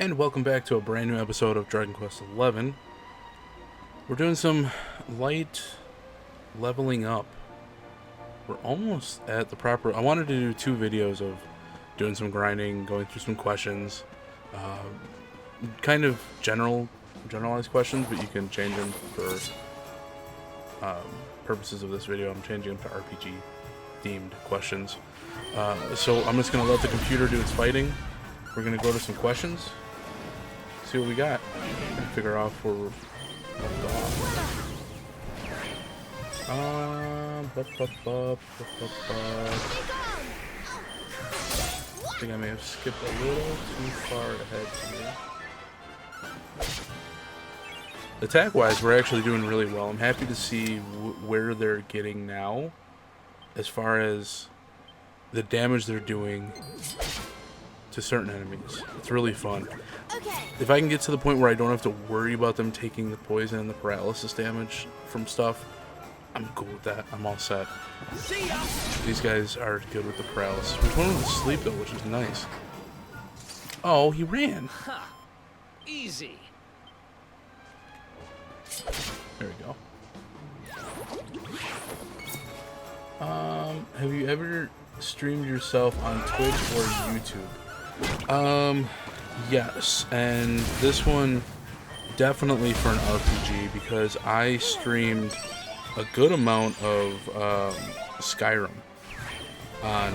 And welcome back to a brand new episode of Dragon Quest XI. We're doing some light leveling up. We're almost at the proper... I wanted to do 2 videos of doing some grinding, going through some questions. Kind of generalized questions, but you can change them for purposes of this video. I'm changing them to RPG-themed questions. So I'm just going to let the computer do its fighting. We're going to go to some questions. See what we got and figure out where we're left off. I think I may have skipped a little too far ahead here. Attack wise, we're actually doing really well. I'm happy to see where they're getting now as far as the damage they're doing to certain enemies. It's really fun. If I can get to the point where I don't have to worry about them taking the poison and the paralysis damage from stuff, I'm cool with that. I'm all set. These guys are good with the paralysis. We're going to sleep though, which is nice. Oh, he ran. Easy. There we go. Have you ever streamed yourself on Twitch or YouTube? Yes, and this one definitely for an RPG because I streamed a good amount of Skyrim on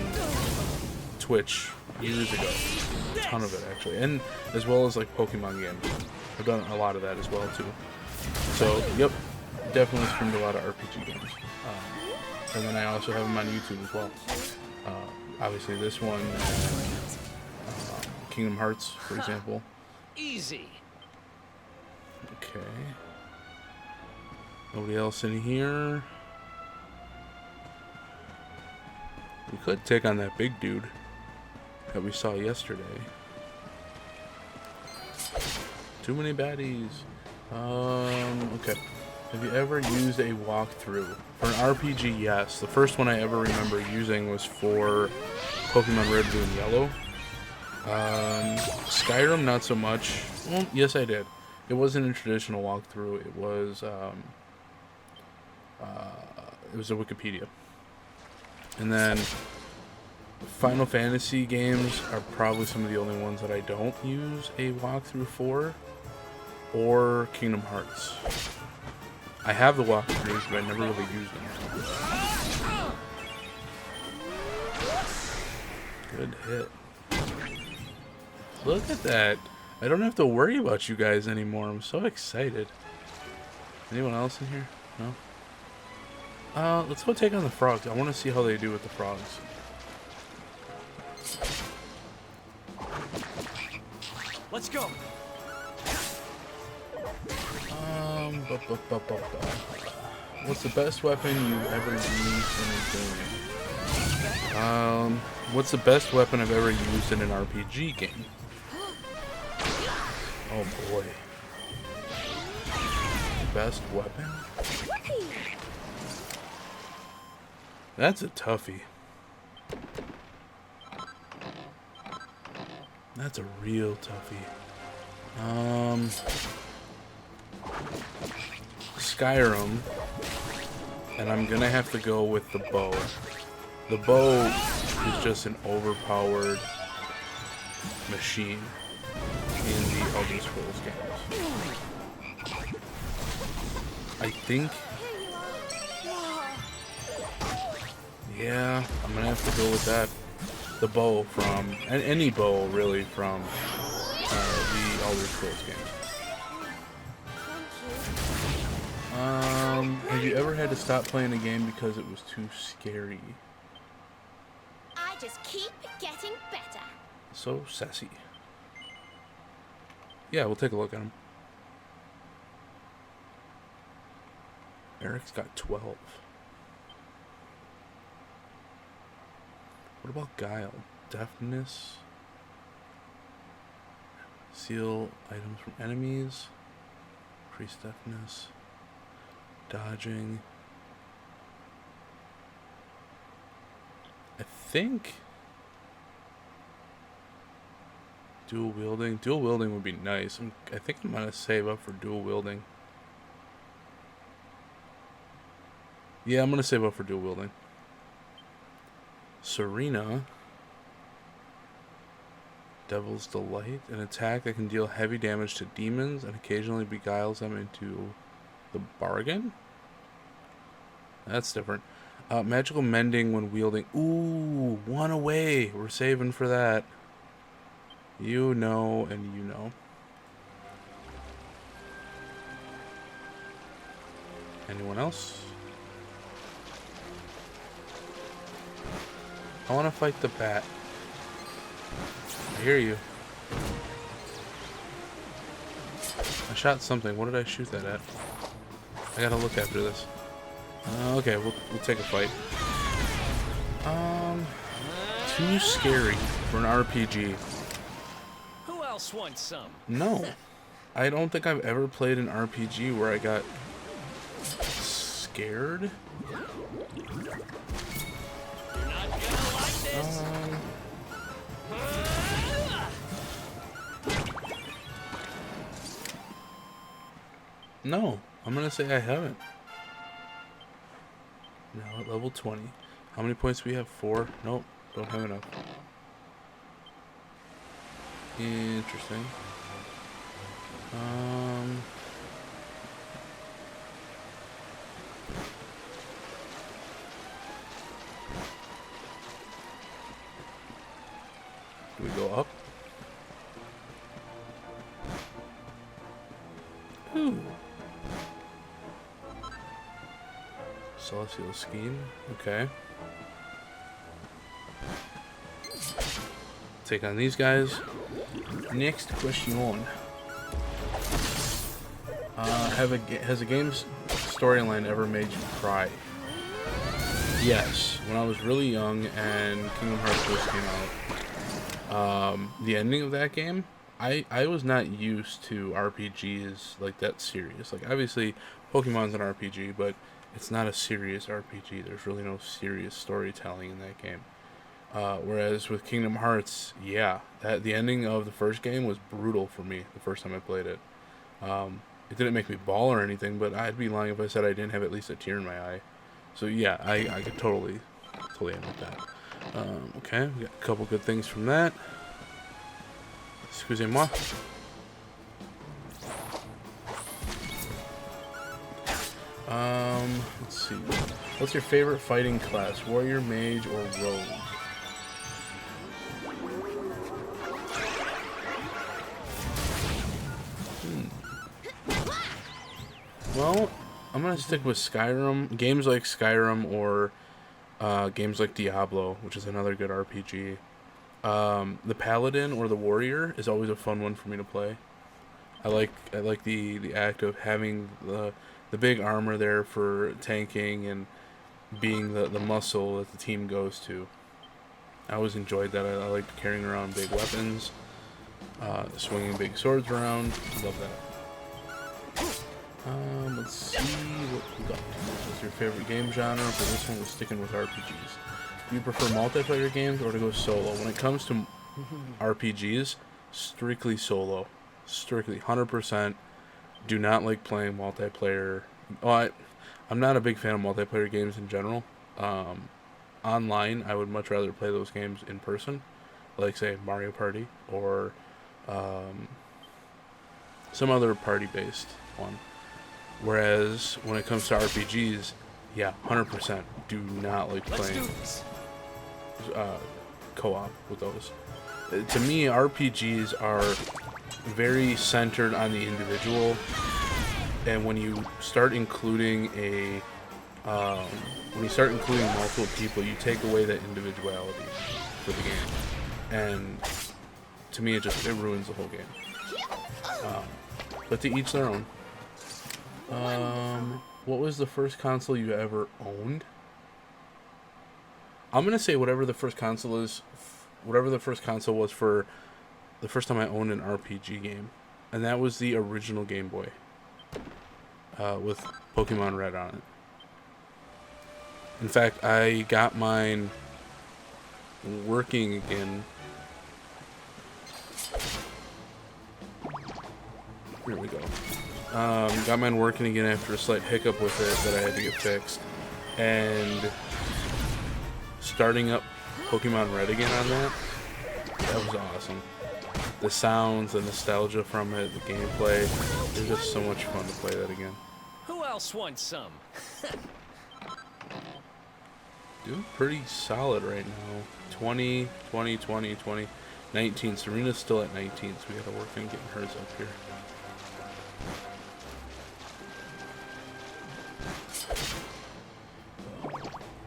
Twitch years ago. A ton of it actually, and as well as like Pokemon games. I've done a lot of that as well too. So yep, definitely streamed a lot of RPG games. And then I also have them on YouTube as well. Obviously this one. Kingdom Hearts, for example. Easy. Okay. Nobody else in here. We could take on that big dude that we saw yesterday. Too many baddies. Okay. Have you ever used a walkthrough? For an RPG, yes. The first one I ever remember using was for Pokemon Red, Blue, and Yellow. Skyrim, not so much. Well, yes, I did. It wasn't a traditional walkthrough. It was a Wikipedia. And then Final Fantasy games are probably some of the only ones that I don't use a walkthrough for, or Kingdom Hearts. I have the walkthroughs, but I never really used them. Good hit. Look at that. I don't have to worry about you guys anymore. I'm so excited. Anyone else in here? No? Let's go take on the frogs. I want to see how they do with the frogs. Let's go. What's the best weapon you've ever used in a game? What's the best weapon I've ever used in an RPG game? Oh boy. Best weapon? That's a toughie. That's a real toughie. Skyrim. And I'm gonna have to go with the bow. The bow is just an overpowered machine in the Elder Scrolls games. I think, yeah, I'm gonna have to go with that. The bow from, any bow really from the Elder Scrolls games. Have you ever had to stop playing a game because it was too scary? I just keep getting better. So sassy. Yeah, we'll take a look at him. Eric's got 12. What about Guile? Deafness? Seal items from enemies? Increase deafness? Dodging? I think... Dual wielding. Dual wielding would be nice. I think I'm gonna save up for dual wielding. Yeah, I'm gonna save up for dual wielding. Serena. Devil's Delight. An attack that can deal heavy damage to demons and occasionally beguiles them into the bargain? That's different. Magical Mending when wielding. Ooh, one away. We're saving for that. You know, and you know. Anyone else? I want to fight the bat. I hear you. I shot something. What did I shoot that at? I gotta look after this. Okay, we'll take a fight. Too scary for an RPG. Who else wants some? No. I don't think I've ever played an RPG where I got scared. You're not gonna like this. No, I'm gonna say I haven't. Now at level 20. How many points do we have? 4? Nope, don't have enough. Interesting. Do we go up? Ooh. Celestial Scheme. Okay. Take on these guys. Next question. Has a game's storyline ever made you cry? Yes. When I was really young and Kingdom Hearts first came out, the ending of that game, I was not used to RPGs like that serious. Like, obviously, Pokemon's an RPG, but it's not a serious RPG. There's really no serious storytelling in that game. Whereas with Kingdom Hearts, yeah, the ending of the first game was brutal for me the first time I played it. It didn't make me bawl or anything, but I'd be lying if I said I didn't have at least a tear in my eye. So yeah, I could totally end with that. Okay, we got a couple good things from that. Excusez-moi. Let's see. What's your favorite fighting class? Warrior, mage, or rogue? Well, I'm gonna stick with Skyrim. Games like Skyrim or games like Diablo, which is another good RPG. The Paladin or the Warrior is always a fun one for me to play. I like the act of having the big armor there for tanking and being the muscle that the team goes to. I always enjoyed that. I liked carrying around big weapons, swinging big swords around. Love that. Let's see what we got. What's your favorite game genre? For this one, we're sticking with RPGs. Do you prefer multiplayer games or to go solo? When it comes to RPGs, strictly solo. Strictly, 100%. Do not like playing multiplayer. Oh, I'm not a big fan of multiplayer games in general. Online, I would much rather play those games in person. Like, say, Mario Party or some other party-based one. Whereas, when it comes to RPGs, yeah, 100%. Do not like playing co-op with those. To me, RPGs are very centered on the individual, and when you start including multiple people, you take away that individuality for the game, and to me, it ruins the whole game. But to each their own. What was the first console you ever owned? I'm gonna say whatever the first console was for the first time I owned an RPG game, and that was the original Game Boy, with Pokemon Red on it. In fact, I got mine working again Here we go. Got mine working again after a slight hiccup with it that I had to get fixed. And starting up Pokemon Red again on that was awesome. The sounds, the nostalgia from it, the gameplay, it was just so much fun to play that again. Who else wants some? Doing pretty solid right now. 20, 20, 20, 20, 19. Serena's still at 19, so we gotta work on getting hers up here.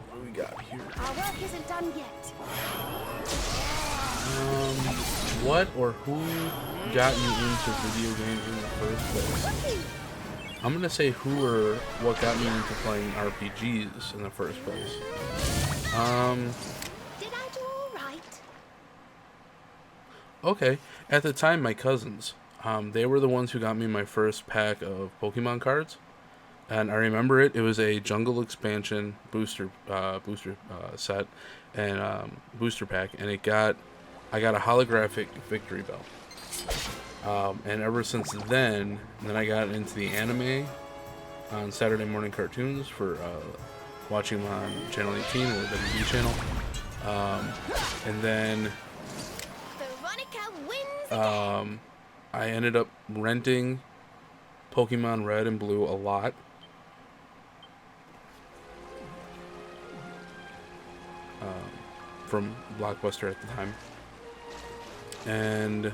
What do we got here? Our work isn't done yet. What or who got you into video games in the first place? I'm gonna say who or what got me into playing RPGs in the first place. Did I do all right? Okay. At the time, my cousins, they were the ones who got me my first pack of Pokemon cards, and I remember it. It was a Jungle Expansion booster set and booster pack, and I got a holographic Victory Bell. And ever since then I got into the anime on Saturday morning cartoons for watching them on Channel 18 or the WB channel. And then Veronica wins again. I ended up renting Pokemon Red and Blue a lot. From Blockbuster at the time. And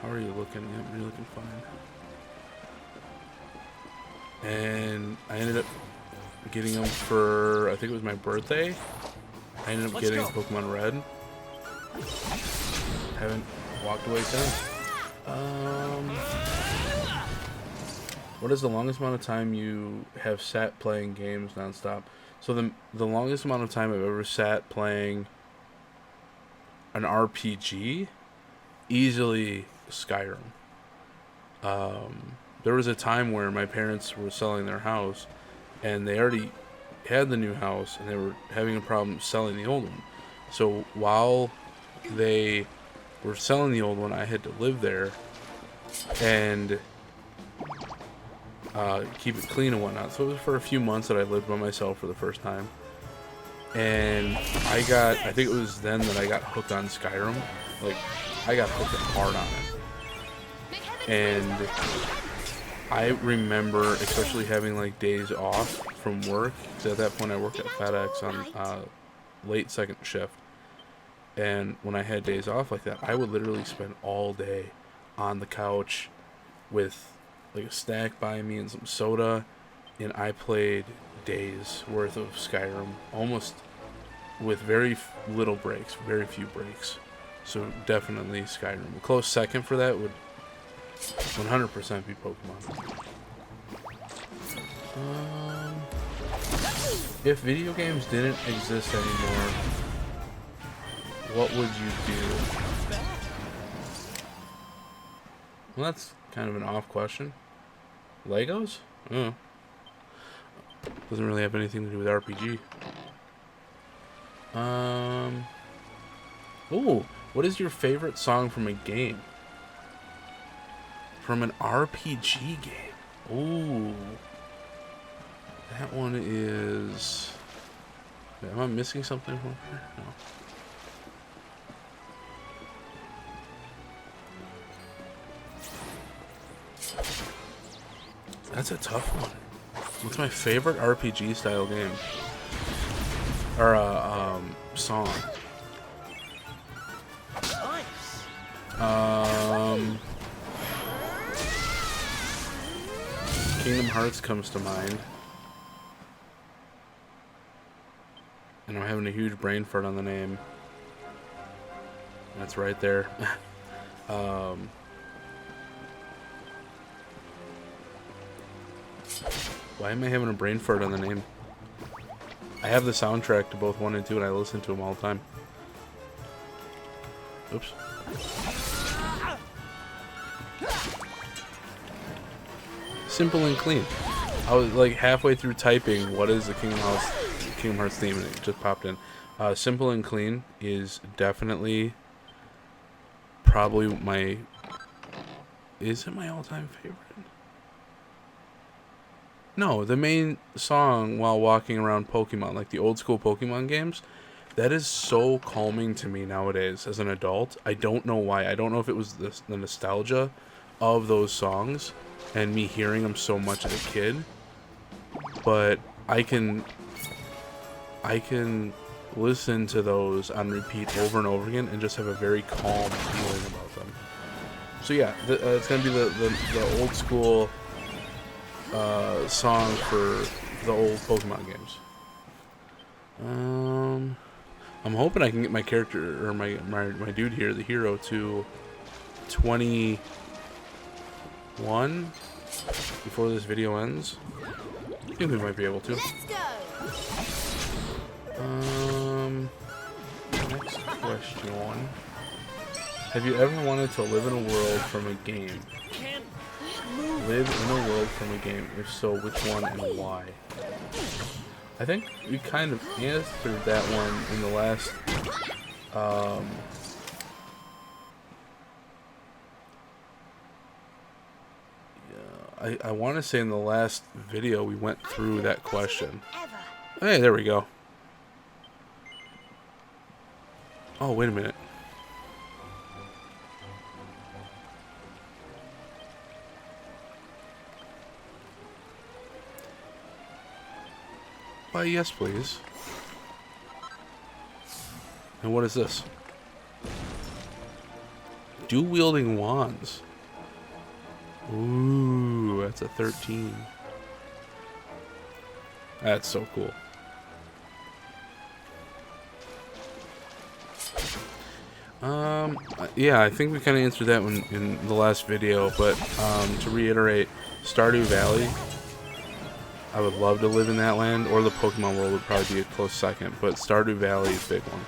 how are you looking? Yeah, you're looking fine. And I ended up getting them for, I think it was my birthday. I ended up getting Pokemon Red. Haven't walked away since. What is the longest amount of time you have sat playing games nonstop? So the longest amount of time I've ever sat playing an RPG, easily Skyrim. There was a time where my parents were selling their house, and they already had the new house, and they were having a problem selling the old one. So while they were selling the old one, I had to live there and keep it clean and whatnot. So it was for a few months that I lived by myself for the first time. And I think it was then that I got hooked on Skyrim. Like, I got hooked hard on it. And I remember especially having like days off from work, because at that point I worked at FedEx on late second shift. And when I had days off like that, I would literally spend all day on the couch with like a snack by me and some soda, and I played days worth of Skyrim, almost with very little breaks, very few breaks. So definitely Skyrim. A close second for that would 100% be Pokemon. If video games didn't exist anymore, what would you do? Well, that's kind of an off question. Legos? Oh. Doesn't really have anything to do with RPG. Ooh, what is your favorite song from a game? From an RPG game. Ooh. That one is... Am I missing something from here? No. That's a tough one. What's my favorite RPG style game? Or song? Kingdom Hearts comes to mind. And I'm having a huge brain fart on the name. That's right there. Why am I having a brain fart on the name? I have the soundtrack to both 1 and 2, and I listen to them all the time. Oops. Simple and clean. I was like halfway through typing, what is the Kingdom Hearts theme, and it just popped in. Simple and clean is definitely probably Is it my all-time favorite? No, the main song while walking around Pokemon, like the old school Pokemon games, that is so calming to me nowadays as an adult. I don't know why. I don't know if it was the nostalgia of those songs and me hearing them so much as a kid, but I can listen to those on repeat over and over again and just have a very calm feeling about them. So yeah, it's gonna be the old school song for the old Pokemon games. I'm hoping I can get my character or my dude here, the hero, to 21 before this video ends. I think we might be able to. Let's go. Next question. Have you ever wanted to live in a world from a game? Can't Live in a world from a game. If so, which one and why? I think we kind of answered that one in the last I want to say in the last video we went through that question. Ever. Hey, there we go. Oh, wait a minute. Why, yes, please. And what is this? Dual-wielding wands. Ooh, that's a 13. That's so cool. Yeah, I think we kind of answered that one in the last video, but to reiterate, Stardew Valley, I would love to live in that land, or the Pokemon world would probably be a close second, but Stardew Valley is a big one.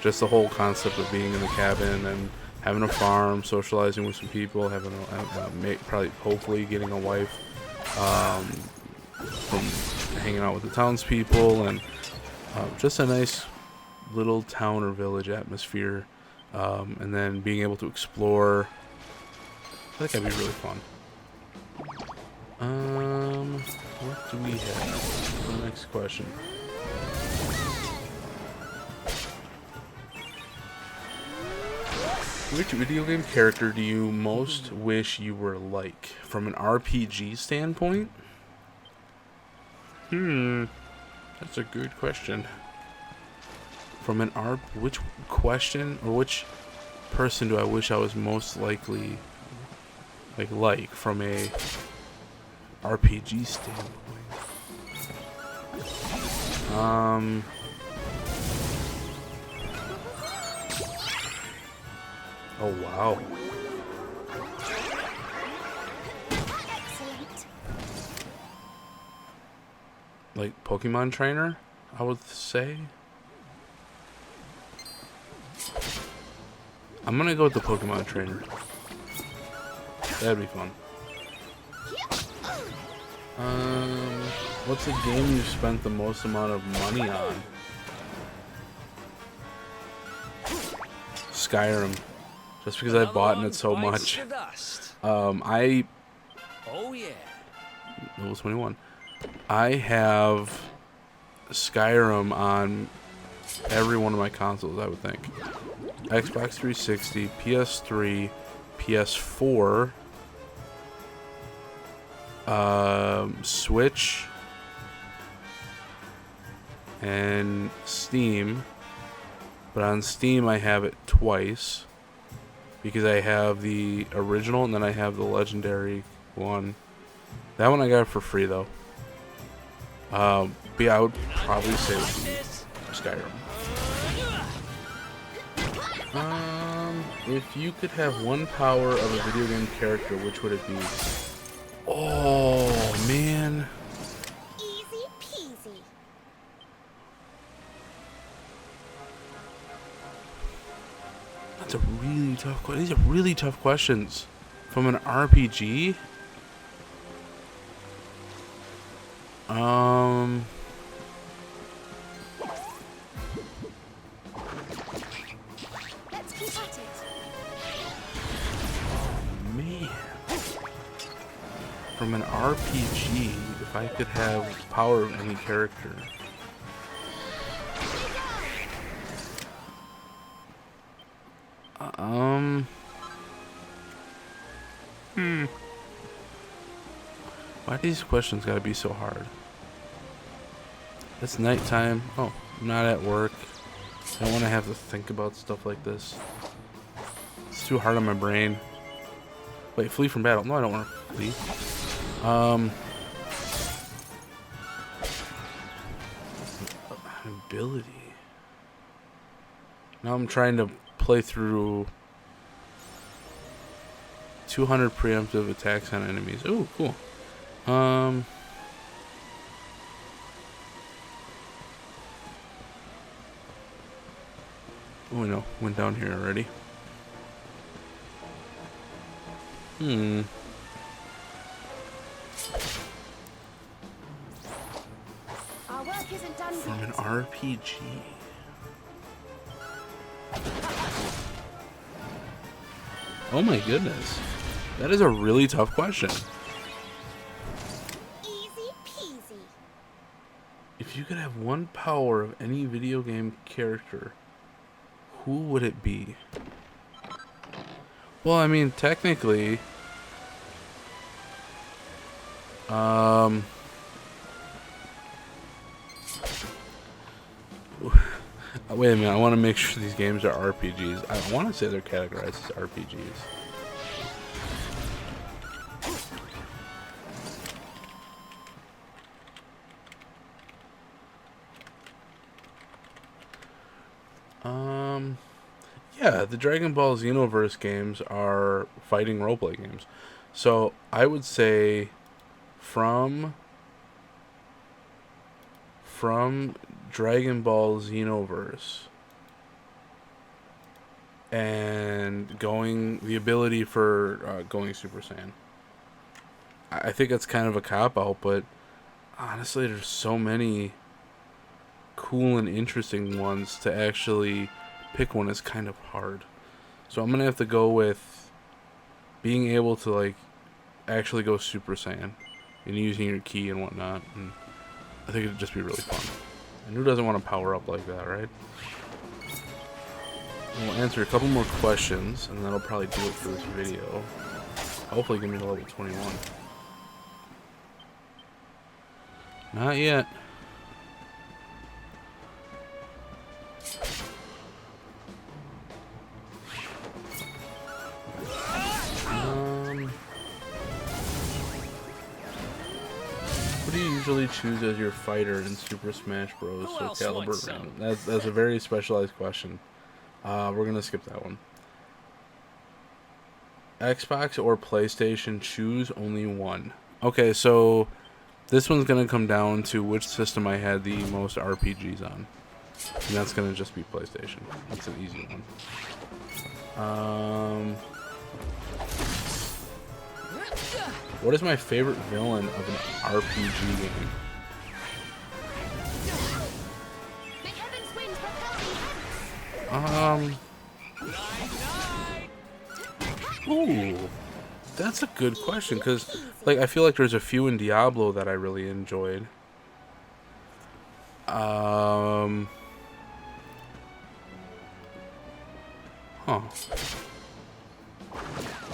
Just the whole concept of being in the cabin and having a farm, socializing with some people, having probably hopefully getting a wife, from hanging out with the townspeople, and just a nice little town or village atmosphere, and then being able to explore. I think that'd be really fun. What do we have for the next question? Which video game character do you most wish you were like? From an RPG standpoint? That's a good question. From an which question or which person do I wish I was most likely like from a RPG standpoint? Oh wow. Excellent. Like Pokemon trainer, I would say. I'm gonna go with the Pokemon trainer. That'd be fun. What's the game you've spent the most amount of money on? Skyrim. Just because I've bought it so much. Oh yeah. Level 21. I have Skyrim on every one of my consoles, I would think. Xbox 360, PS3, PS4, Switch, and Steam. But on Steam I have it twice, because I have the original and then I have the legendary one. That one I got for free though. But yeah, I would probably say it would be Skyrim. If you could have one power of a video game character, which would it be? Oh man. Easy peasy. That's a really tough question. These are really tough questions. From an RPG? Let's keep at it. Man. From an RPG, if I could have power of any character. Why do these questions gotta be so hard? It's nighttime. Oh, I'm not at work. I don't want to have to think about stuff like this. It's too hard on my brain. Wait, flee from battle. No, I don't want to flee. Ability. Now I'm trying to play through 200 preemptive attacks on enemies. Ooh, cool. Oh, no, went down here already. Our work isn't done From an yet. RPG. Oh my goodness. That is a really tough question. Easy peasy. If you could have one power of any video game character, who would it be? Well, I mean, technically, wait a minute, I want to make sure these games are RPGs. I want to say they're categorized as RPGs. Yeah, the Dragon Ball Xenoverse games are fighting roleplay games. So I would say from Dragon Ball Xenoverse and going the ability for going Super Saiyan. I think that's kind of a cop out, but honestly, there's so many cool and interesting ones to actually pick one is kind of hard. So I'm gonna have to go with being able to like actually go Super Saiyan and using your ki and whatnot, and I think it'd just be really fun. And who doesn't want to power up like that, right? And we'll answer a couple more questions, and that'll probably do it for this video. Hopefully get me to level 21. Not yet. What do you usually choose as your fighter in Super Smash Bros. Who So else Caliber wants some? Random. That's a very specialized question. We're gonna skip that one. Xbox or PlayStation, choose only one. Okay, so this one's gonna come down to which system I had the most RPGs on, and that's gonna just be PlayStation. That's an easy one. What is my favorite villain of an RPG game? May heaven's winds propel me hence. Ooh, that's a good question, because like I feel like there's a few in Diablo that I really enjoyed. Huh. Oh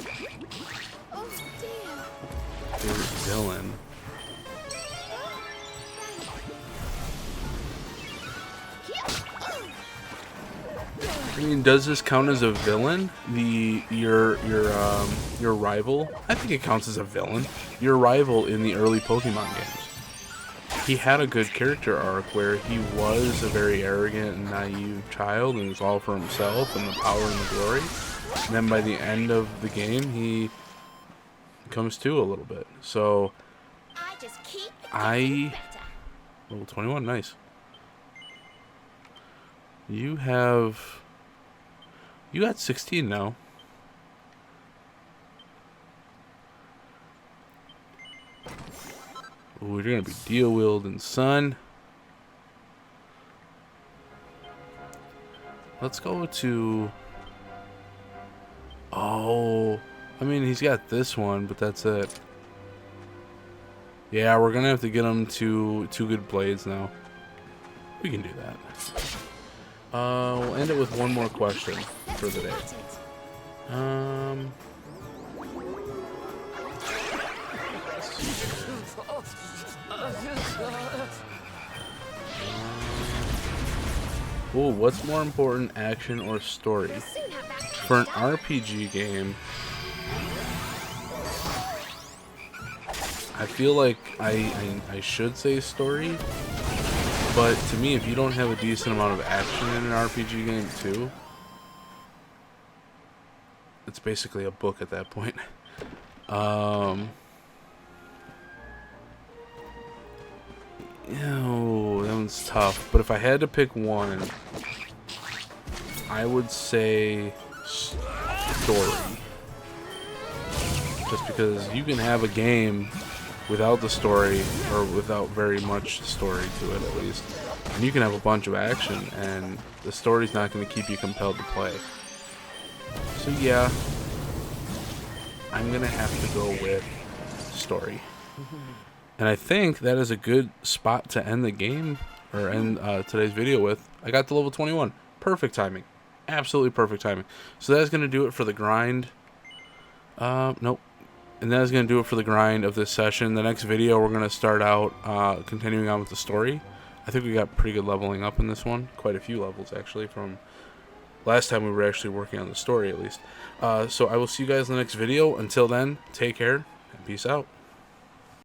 dear. Favorite villain. I mean, does this count as a villain? Your rival? I think it counts as a villain. Your rival in the early Pokemon games. He had a good character arc where he was a very arrogant and naive child and was all for himself and the power and the glory. And then by the end of the game, he comes to a little bit. So I just keep I- better. level 21, nice. You got 16 now. Ooh, you're gonna be deal wielding, son. Let's go to. Oh, I mean, he's got this one, but that's it. Yeah, we're gonna have to get him to 2 good blades now. We can do that. We'll end it with one more question for the day. Ooh, what's more important, action or story? For an RPG game, I feel like I should say story, but to me, if you don't have a decent amount of action in an RPG game too, it's basically a book at that point. That one's tough. But if I had to pick one, I would say story. Just because you can have a game without the story, or without very much story to it at least, and you can have a bunch of action, and the story's not going to keep you compelled to play. So yeah, I'm going to have to go with story. And I think that is a good spot to end the game, or end today's video with. I got to level 21. Perfect timing. Absolutely perfect timing. So that's going to do it for the grind. Nope. And that is going to do it for the grind of this session. The next video, we're going to start out continuing on with the story. I think we got pretty good leveling up in this one. Quite a few levels, actually, from last time we were actually working on the story, at least. So I will see you guys in the next video. Until then, take care, and peace out.